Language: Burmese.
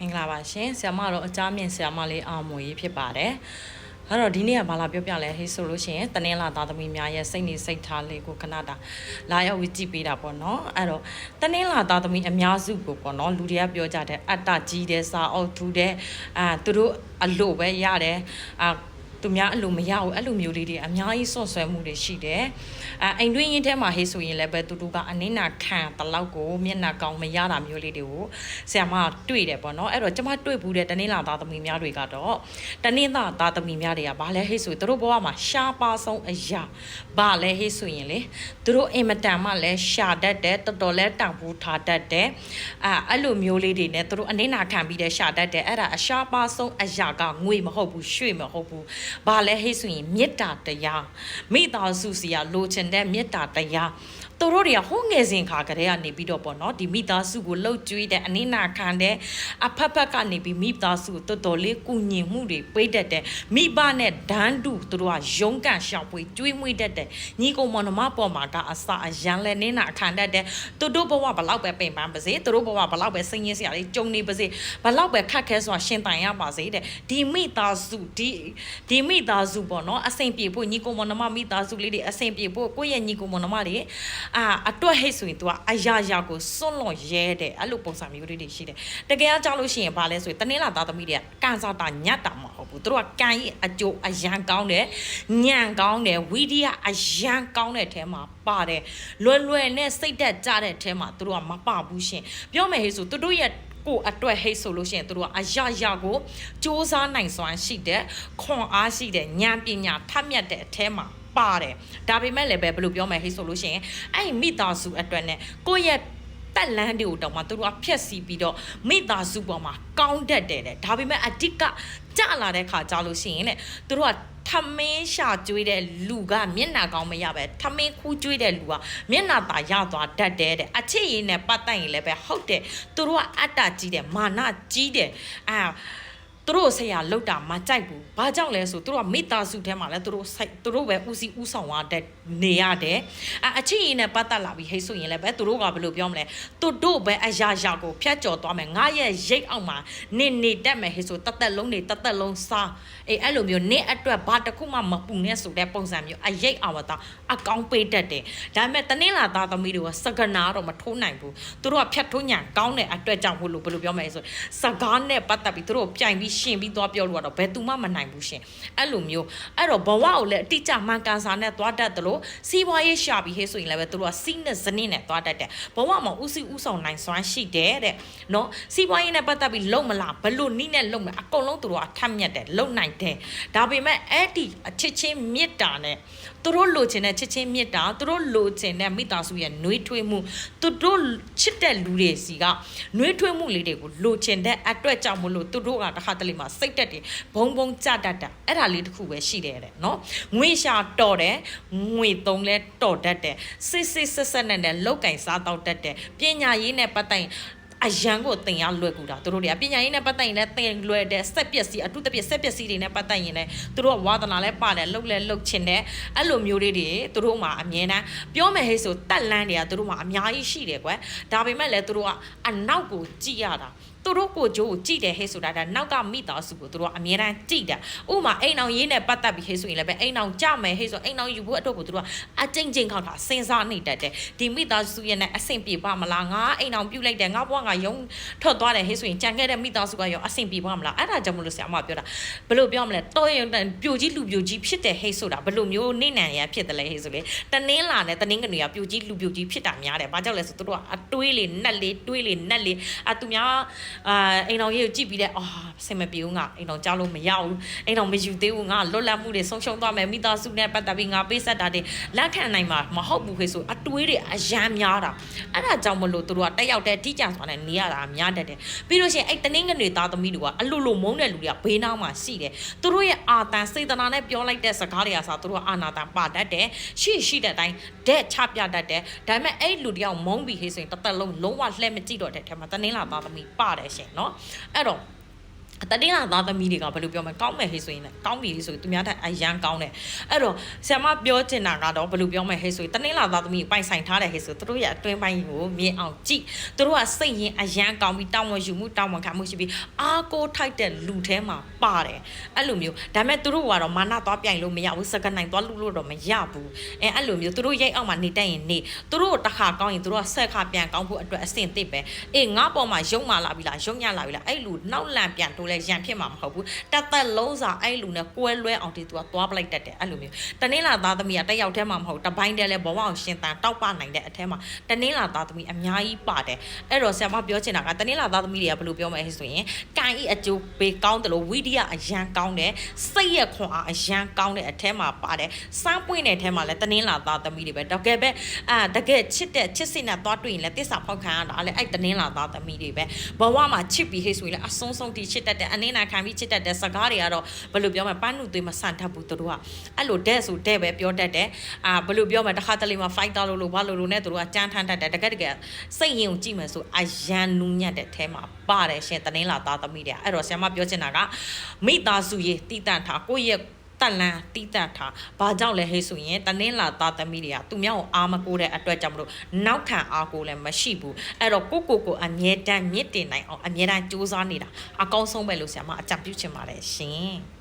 မင်္ဂလာပါရှင်ဆရာမတော့အကြမ်းမြင့်ဆရာမလေးအောင်မွေဖြစ်ပါတယ်အဲ့တော့ဒီနေ့ကဘာလာပြောပြလဲဟေးဆိုလို့ရှိရင်တနင်္လာသားသမီးများရဲ့စိတ်နေစိတ်ထားလေးကိုခဏတာလာရောက်ဝကြည့်ပေးတာပေါ့နော်အဲ့တော့တနင်္လာသားသမီးအများစုကိုပေါ့နော်လူတွေကပြောကြတဲ့အတ္တကြီးတဲ့စာအုပ်ထူတဲ့သူတို့အလို့ပဲရတယ်သူများအလိုမရဘူးအဲ့လိုမျိုးလေးတွေအများကြီးစွန့်ဆွဲမှုတွေရှိတယ်အိမ်တွင်းရင်းထဲမှာဟေးဆိုရင်လည်းပဲသူတို့ကအနင်းနာခံတလောက်ကိုမျက်နှာကောင်းမရတာမျိုးလေးတွေကိုဆရာမတွေ့တယ်ပေါ့နော်အဲ့တော့ကျမတွေ့ဘူးတဲ့တနင်္လာသားသမီးများတွေကတော့တနင်္လာသားသမီးများတွေကဘာလဲဟေးဆိုသူတို့ဘဝမှာရှားပါဆုံးအရာဘာလဲဟေးဆိုရင်လေသူတို့အင်မတန်မှလည်းရှာတတ်တယ်တော်တော်လဲတောင်ဖို့ထားတတ်တယ်အဲ့လိုမျိုးလေးတွေနဲ့သူတို့အနင်းနာခံပြီးတဲ့ရှာတတ်တယ်အဲ့ဒါအရှားပါဆုံးအရာကငွေမဟုတ်ဘူးရွှေမဟုတ်ဘူးဘာလဲဟေးဆိုရင်မေတ္တာတရားမိသားစုစီကလိုချင်တဲ့မေတ္တာတရားသူတို့တွေကဟိုးငယ်စဉ်ခါကတည်းကနေပြီးတော့ပေါ့နော်ဒီမိသားစုကိုလှုပ်ကြွေးတဲ့အနည်းနာခံတဲ့အဖက်ဖက်ကနေပြီးမိသားစုတော်တော်လေးကုညင်မှုတွေပေးတတ်တယ်မိဘနဲ့ဒန်းတူသူတို့ကရုန်းကန်ရှောက်ပွေကြွေးမွေးတတ်တယ်ညီကောင်မနမပေါ်မှာကအစာအရန်လဲနင်းနာခံတတ်တယ်သူတို့ဘဝဘလောက်ပဲပိန်ပန်းပါစေသူတို့ဘဝဘလောက်ပဲစိတ်ရင်းစရာလေးကြုံနေပါစေဘလောက်ပဲခက်ခဲစွာရှင်တိုင်ရပါစေတဲ့ဒီမိသားစုဒီမိသားစုပေါ့နော်အစိမ်ပြေဖို့ညီကောင်မနမမိသားစုလေးတွေအစိမ်ပြေဖို့ကိုယ့်ရဲ့ညီကောင်မနမတွေအတွက်ဟိတ်ဆိုရင် तू အရာရာကိုစွန့်လွန်ရဲတယ်အဲ့လိုပုံစံမျိုးလေးတွေရှိတယ်တကယ်ကြောက်လို့ရှိရင်ဘာလဲဆိုရင်တနင်္လာသားသမီးတွေကကန်စားတာညတ်တာမဟုတ်ဘူးသူတို့ကကန်ရဲ့အကျိုးအရန်ကောင်းတယ်ညံကောင်းတယ်ဝီဒီယအရန်ကောင်းတဲ့အထဲမှာပါတယ်လွယ်နဲ့စိတ်သက်ကြတဲ့အထဲမှာသူတို့ကမပဘူးရှင်ပြောမယ်ဟေးဆိုသူတို့ရဲ့ကိုအတွက်ဟိတ်ဆိုလို့ရှိရင်သူတို့ကအရာရာကိုစ조사နိုင်စွမ်းရှိတဲ့ခွန်အားရှိတဲ့ဉာဏ်ပညာထက်မြက်တဲ့အထဲမှာပါတယ်ဒါပေမဲ့လည်းပဲဘယ်လိုပြောမလဲဟိဆိုလို့ရှိရင်အဲ့မိသားစုအတွက်နဲ့ကိုယ့်ရဲ့တက်လန်းတွေကိုတောင်မှသူတို့ကဖျက်ဆီးပြီးတော့မိသားစုပေါ်မှာကောင်းတတ်တယ်တဲ့ဒါပေမဲ့အဓိကကြလာတဲ့ခါကြလို့ရှိရင်တဲ့သူတို့ကထမင်းရှာကျွေးတဲ့လူကမျက်နှာကောင်းမရပဲထမင်းခူးကျွေးတဲ့လူကမျက်နှာသာရသွားတတ်တယ်တဲ့အချစ်ရည်နဲ့ပတ်သက်ရင်လည်းပဲဟုတ်တယ်သူတို့ကအတ္တကြီးတယ်မာနကြီးတယ်သူတို့ဆရာလောက်တာမကြိုက်ဘူး။ဘာကြောင့်လဲဆိုသူတို့ကမိသားစုထဲမှာလဲသူတို့ပဲဦးစီးဦးဆောင်ရတဲ့နေရတယ်။အချစ်ရည်နဲ့ပတ်သက်လာပြီးဟိတ်ဆိုရင်လည်းပဲသူတို့ကဘယ်လိုပြောမလဲ။သူတို့ပဲအရာရာကိုဖျက်ကျော်သွားမယ်။ငါရဲ့ရိတ်အောင်မှာနေတက်မယ်ဟိတ်ဆိုတသက်လုံးစားအဲ့လိုမျိုးနေအတွက်ဘာတစ်ခုမှမပူနဲ့ဆိုတဲ့ပုံစံမျိုးအရိတ်အောင်တော့အကောင်းပေးတတ်တယ်။ဒါပေမဲ့တနင်္လာသားသမီးတွေကစကနာတော့မထိုးနိုင်ဘူး။သူတို့ကဖျက်ထိုးညာကောင်းတဲ့အတွက်ကြောင့်ဘယ်လိုပြောမလဲဆိုစကားနဲ့ပတ်သက်ပြီးသူတို့ပြိုင်ပြီးရှင်ပြီးသွားပြောလို့တော့ဘယ်သူမှမနိုင်ဘူးရှင်အဲ့လိုမျိုးအဲ့တော့ဘဝကိုလည်းအတိအကျမှန်ကန်စာနဲ့သွားတတ်တယ်လို့စီးပွားရေးရှာပြီးဟဲ့ဆိုရင်လည်းပဲသူတို့ကစီးနဲ့ဇနစ်နဲ့သွားတတ်တယ်ဘဝမှာဦးစီးဦးဆောင်နိုင်စွမ်းရှိတယ်တဲ့နော်စီးပွားရေးနဲ့ပတ်သက်ပြီးလုံမလားဘလို့နီးနဲ့လုံမလားအကုန်လုံးသူတို့ကထပ်မြက်တယ်လုံနိုင်တယ်ဒါပေမဲ့အဲ့ဒီအချစ်ချင်းမေတ္တာနဲ့သူတို့လိုချင်တဲ့ချစ်ချင်းမေတ္တာသူတို့လိုချင်တဲ့မိသားစုရဲ့နှွေးထွေးမှုသူတို့ချစ်တဲ့လူတွေစီကနှွေးထွေးမှုလေးတွေကိုလိုချင်တဲ့အတွက်ကြောင့်မလို့သူတို့ကတစ်ခါတလေမှာစိတ်တက်တယ်ဘုံကြတတ်တာအဲ့ဒါလေးတစ်ခုပဲရှိတယ်တဲ့နော်ငွေရှာတော်တယ်ငွေသုံးလဲတော်တတ်တယ်စစ်ဆက်နဲ့လောက်ကင်စားတော့တတ်တယ်ပညာရေးနဲ့ပတ်သက်အရန်ကိုတင်ရလွယ်ကူတာသူတို့တွေကပညာရေးနဲ့ပတ်သက်ရင်လည်းတင်လွယ်တယ်စက်ပစ္စည်းအတုတပြက်စက်ပစ္စည်းတွေနဲ့ပတ်သက်ရင်လည်းသူတို့ကဝါသနာလဲပါတယ်လှုပ်လဲလှုပ်ချင်တယ်အဲ့လိုမျိုးလေးတွေသူတို့မှာအမြဲတမ်းပြောမယ်ဟဲ့ဆိုတက်လန်းတွေကသူတို့မှာအများကြီးရှိတယ်ကွယ်ဒါပေမဲ့လည်းသူတို့ကအနောက်ကိုကြည့်ရတာသူတို့ကိုကြိုးကြည့်တယ်ဟဲ့ဆိုတာဒါနောက်ကမိသားစုကိုသူတို့ကအမြဲတမ်းကြည့်တာဥမာအိမ်အောင်ရေးနဲ့ပတ်သက်ပြီးဟဲ့ဆိုရင်လည်းပဲအိမ်အောင်ကြမယ်ဟဲ့ဆိုအိမ်အောင်ယူဖို့အတွက်ကိုသူတို့ကအကျဉ်းခေါက်တာစဉ်းစားနေတတ်တယ်ဒီမိသားစုရဲ့နဲ့အဆင်ပြေပါမလားငါအိမ်အောင်ပြုတ်လိုက်တယ်ငါဘွားငါယုံထွက်သွားတယ်ဟဲ့ဆိုရင်ကြံခဲ့တဲ့မိသားစုကရောအဆင်ပြေပါမလားအဲ့ဒါကြောင့်မလို့ဆရာမပြောတာဘယ်လိုပြောမလဲတော့ရင်ပြိုကြီးလူပြိုကြီးဖြစ်တယ်ဟဲ့ဆိုတာဘယ်လိုမျိုးနေနံရဖြစ်တယ်လဲဟဲ့ဆိုလေတနင်းလာနဲ့တနင်းကနေကပြိုကြီးလူပြိုကြီးဖြစ်တာများတယ်ဘာကြောင့်လဲဆိုသူတို့ကအတွေးလေနက်လေးတွေးလေနက်လေးသူများအိမ်တော်ရေးကိုကြည့်ပြီးတဲ့ဆင်မပြေဘူးငါအိမ်တော်ကြားလို့မရဘူးအိမ်တော်မယူသေးဘူးငါလွတ်လပ်မှုတွေဆုံးရှုံးသွားမယ်မိသားစုနဲ့ပတ်သက်ပြီးငါပေးဆက်တာတွေလက်ခံနိုင်မှာမဟုတ်ဘူးခေဆိုအတွေးတွေအရန်များတာအဲ့ဒါကြောင့်မလို့သူတို့ကတက်ရောက်တဲ့ထိကြံစွာနဲ့နေရတာများတတ်တယ်ပြီးလို့ရှိရင်အဲ့တနင်းကနေသားသမီးတွေကအလိုလိုမုန်းတဲ့လူတွေကဘေးနားမှာရှိတယ်သူတို့ရဲ့အာတန်စေတနာနဲ့ပြောလိုက်တဲ့စကားတွေကဆိုသူတို့ကအာနာတန်ပါတတ်တယ်ရှိတဲ့အတိုင်းဒက်ချပြတတ်တယ်ဒါပေမဲ့အဲ့လူတယောက်မုန်းပြီးခေဆိုရင်တစ်သက်လုံးလုံးဝလှဲမကြည့်တော့တဲ့ထဲမှာတနင်းလာသားသမီးပါတယ်ရှင်နော်အဲ့တော့ တတင်းလာသားသမီးတွေကဘယ်လိုပြောမလဲကောင်းမယ်ဟေးဆိုရင်လည်းကောင်းပြီဆိုရင်သူများတဲ့အရန်ကောင်းတယ်အဲ့တော့ဆရာမပြောချင်တာကတော့ဘယ်လိုပြောမလဲဟေးဆိုရင်တတင်းလာသားသမီးပိုင်ဆိုင်ထားတယ်ဟေးဆိုသူတို့ရဲ့အတွင်းပိုင်းကိုမြင်အောင်ကြည့်သူတို့ကစိတ်ရင်းအရန်ကောင်းပြီးတောင်းဝန်ယူမှုတောင်းဝန်ခံမှုရှိပြီးအားကိုထိုက်တဲ့လူထဲမှာပါတယ်အဲ့လိုမျိုးဒါပေမဲ့သူတို့ကတော့မာနသွားပြိုင်လို့မရဘူးစကနိုင်သွားလူလို့တော့မရဘူးအဲ့လိုမျိုးသူတို့ရိတ်အောင်မှနေတတ်ရင်နေသူတို့တစ်ခါကောင်းရင်သူတို့ကဆက်ခါပြန်ကောင်းဖို့အတွက်အဆင့်သစ်ပဲငါပေါ်မှာရုံမာလာပြီလားရုံညလာပြီလားအဲ့လူနောက်လန်ပြန်တိုးလဲရန်ဖြစ်မှာမဟုတ်ဘူးတသက်လုံးစာအဲ့လူနဲ့ကွဲလွဲအောင်တီသူကသွားပလိုက်တတ်တယ်အဲ့လိုမျိုးတနင်္လာသားသမီးကတက်ရောက်ထဲမှာမဟုတ်တပိုင်းတည်းလဲဘဝအောင်ရှင်တန်တောက်ပနိုင်တဲ့အထဲမှာတနင်္လာသားသမီးအများကြီးပါတယ်အဲ့တော့ဆရာမပြောချင်တာကတနင်္လာသားသမီးတွေကဘယ်လိုပြောမလဲဆိုရင်ကန်ဤအကျိုးပေးကောင်းတယ်လို့ဝိရိယအရန်ကောင်းတယ်စိတ်ရခွန်အားအရန်ကောင်းတဲ့အထဲမှာပါတယ်စမ်းပွင့်တဲ့အထဲမှာလဲတနင်္လာသားသမီးတွေပဲတကယ်ပဲတကယ်ချစ်တဲ့ချစ်စင်နဲ့သွားတွေ့ရင်လဲတစ္ဆာဖောက်ခံရတာလဲအဲ့တနင်္လာသားသမီးတွေပဲဘဝမှာချစ်ပြီးဟေ့ဆိုရင်လဲအဆုံးဆုံးတီချစ်တတ်တဲ့အနည်းနာခံပြီးချစ်တတ်တဲ့စကားတွေကတော့ဘယ်လိုပြောမလဲပန်းနုသွေးမဆန်တတ်ဘူးသူတို့ကအဲ့လိုတဲ့ဆိုတဲ့ပဲပြောတတ်တယ်ဘယ်လိုပြောမလဲတစ်ခါတလေမှာ fighter လို့ဘာလို့နဲ့သူတို့ကကြမ်းထမ်းတတ်တယ်တကယ်စိတ်ရင်ကိုကြည့်မယ်ဆိုအရန်နူးညံ့တဲ့ထဲမှာပါတယ်ရှင်တနင်္လာသားသမီးတွေအဲ့တော့ဆရာမပြောချင်တာကမိသားစုရေးတည်တံ့ထားကိုယ့်ရဲ့တက်လန်တီးတက်ထားဘာကြောင့်လဲဟဲ့ဆိုရင်တနင်္လာသားသမီးတွေကသူများကိုအားမကိုတဲ့အတွက်ကြောင့်မလို့နောက်ခံအားကိုလည်းမရှိဘူးအဲ့တော့ကိုအမြဲတမ်းမြင့်တင်နိုင်အောင်အမြဲတမ်းစူးစမ်းနေတာအကောင်းဆုံးပဲလို့ဆရာမအကြံပြုချင်ပါတယ်ရှင်